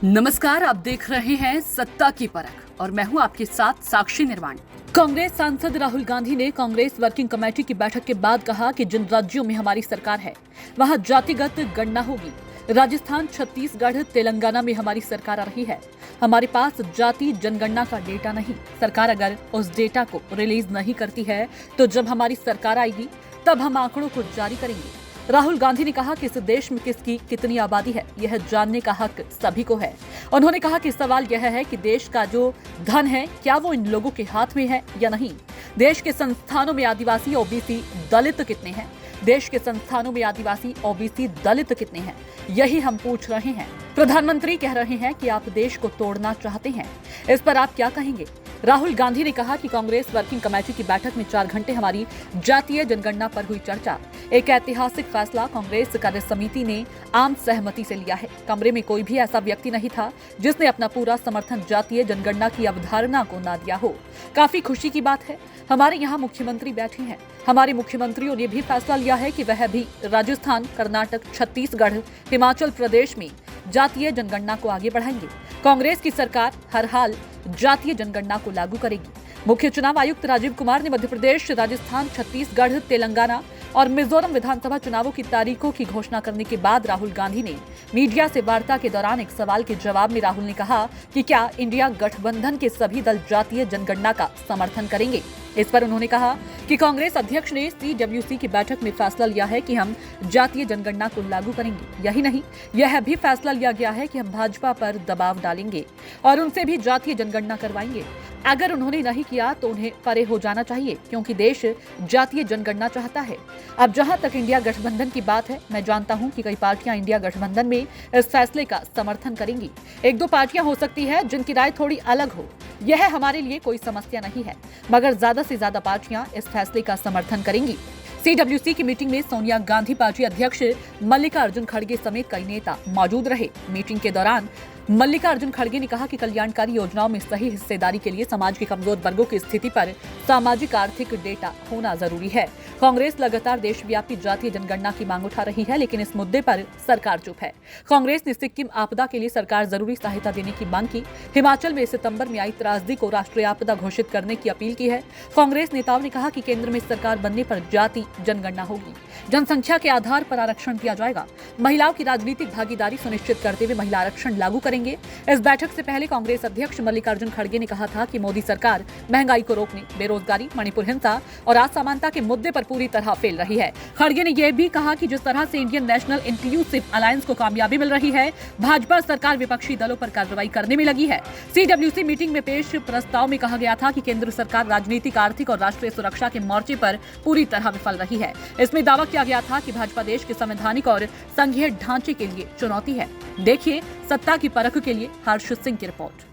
नमस्कार, आप देख रहे हैं सत्ता की परख और मैं हूं आपके साथ साक्षी निर्वाणी। कांग्रेस सांसद राहुल गांधी ने कांग्रेस वर्किंग कमेटी की बैठक के बाद कहा कि जिन राज्यों में हमारी सरकार है वहां जातिगत गणना होगी। राजस्थान, छत्तीसगढ़, तेलंगाना में हमारी सरकार आ रही है। हमारे पास जाति जनगणना का डेटा नहीं। सरकार अगर उस डेटा को रिलीज नहीं करती है तो जब हमारी सरकार आएगी तब हम आंकड़ों को जारी करेंगे। राहुल गांधी ने कहा कि इस देश में किसकी कितनी आबादी है यह जानने का हक सभी को है। उन्होंने कहा कि सवाल यह है कि देश का जो धन है क्या वो इन लोगों के हाथ में है या नहीं। देश के संस्थानों में आदिवासी, ओबीसी, दलित कितने हैं? देश के संस्थानों में आदिवासी, ओबीसी, दलित कितने हैं? यही हम पूछ रहे हैं। प्रधानमंत्री कह रहे हैं कि आप देश को तोड़ना चाहते हैं। इस पर आप क्या कहेंगे? राहुल गांधी ने कहा कि कांग्रेस वर्किंग कमेटी की बैठक में 4 घंटे हमारी जातीय जनगणना पर हुई चर्चा। एक ऐतिहासिक फैसला कांग्रेस कार्य समिति ने आम सहमति से लिया है। कमरे में कोई भी ऐसा व्यक्ति नहीं था जिसने अपना पूरा समर्थन जातीय जनगणना की अवधारणा को ना दिया हो। काफी खुशी की बात है। हमारे यहाँ मुख्यमंत्री बैठे हैं। हमारे मुख्यमंत्रियों ने भी फैसला लिया है कि वह भी राजस्थान, कर्नाटक, छत्तीसगढ़, हिमाचल प्रदेश में जातीय जनगणना को आगे बढ़ाएंगे। कांग्रेस की सरकार हर हाल जातीय जनगणना को लागू करेगी। मुख्य चुनाव आयुक्त राजीव कुमार ने मध्य प्रदेश, राजस्थान, छत्तीसगढ़, तेलंगाना और मिजोरम विधानसभा चुनावों की तारीखों की घोषणा करने के बाद राहुल गांधी ने मीडिया से वार्ता के दौरान एक सवाल के जवाब में राहुल ने कहा कि क्या इंडिया गठबंधन के सभी दल जातीय जनगणना का समर्थन करेंगे। इस पर उन्होंने कहा कि कांग्रेस अध्यक्ष ने CWC की बैठक में फैसला लिया है कि हम जातीय जनगणना को लागू करेंगे। यही नहीं, यह भी फैसला लिया गया है कि हम भाजपा पर दबाव डालेंगे और उनसे भी जातीय जनगणना करवाएंगे। अगर उन्होंने नहीं किया तो उन्हें परे हो जाना चाहिए, क्योंकि देश जातीय जनगणना चाहता है। अब जहां तक इंडिया गठबंधन की बात है, मैं जानता हूं कि कई पार्टियां इंडिया गठबंधन में इस फैसले का समर्थन करेंगी। 1-2 पार्टियां हो सकती है जिनकी राय थोड़ी अलग हो। यह हमारे लिए कोई समस्या नहीं है, मगर ज्यादा से ज्यादा पार्टियां इस फैसले का समर्थन करेंगी। CWC की मीटिंग में सोनिया गांधी पार्टी अध्यक्ष मल्लिकार्जुन खड़गे समेत कई नेता मौजूद रहे। मीटिंग के दौरान मल्लिकार्जुन खड़गे ने कहा कि कल्याणकारी योजनाओं में सही हिस्सेदारी के लिए समाज के कमजोर वर्गों की स्थिति पर सामाजिक आर्थिक डेटा होना जरूरी है। कांग्रेस लगातार देशव्यापी जातीय जनगणना की मांग उठा रही है, लेकिन इस मुद्दे पर सरकार चुप है। कांग्रेस ने सिक्किम आपदा के लिए सरकार जरूरी सहायता देने की मांग की। हिमाचल में सितंबर में आई त्रासदी को राष्ट्रीय आपदा घोषित करने की अपील की है। कांग्रेस नेताओं ने कहा कि केंद्र में सरकार बनने पर जाति जनगणना होगी। जनसंख्या के आधार पर आरक्षण दिया जाएगा। महिलाओं की राजनीतिक भागीदारी सुनिश्चित करते हुए महिला आरक्षण लागू करेंगे। इस बैठक से पहले कांग्रेस अध्यक्ष मल्लिकार्जुन खड़गे ने कहा था कि मोदी सरकार महंगाई को रोकने, बेरोजगारी, मणिपुर हिंसा और असमानता के मुद्दे पर पूरी तरह फेल रही है। खड़गे ने यह भी कहा कि जिस तरह से इंडियन नेशनल इंक्लूसिव अलायंस को कामयाबी मिल रही है, भाजपा सरकार विपक्षी दलों पर कार्रवाई करने में लगी है। CWC मीटिंग में पेश प्रस्ताव में कहा गया था कि केंद्र सरकार राजनीतिक, आर्थिक और राष्ट्रीय सुरक्षा के मोर्चे पर पूरी तरह विफल रही है। इसमें दावा किया गया था कि भाजपा देश के संवैधानिक और संघीय ढांचे के लिए चुनौती है। देखिए सत्ता की परख के लिए हर्ष सिंह की रिपोर्ट।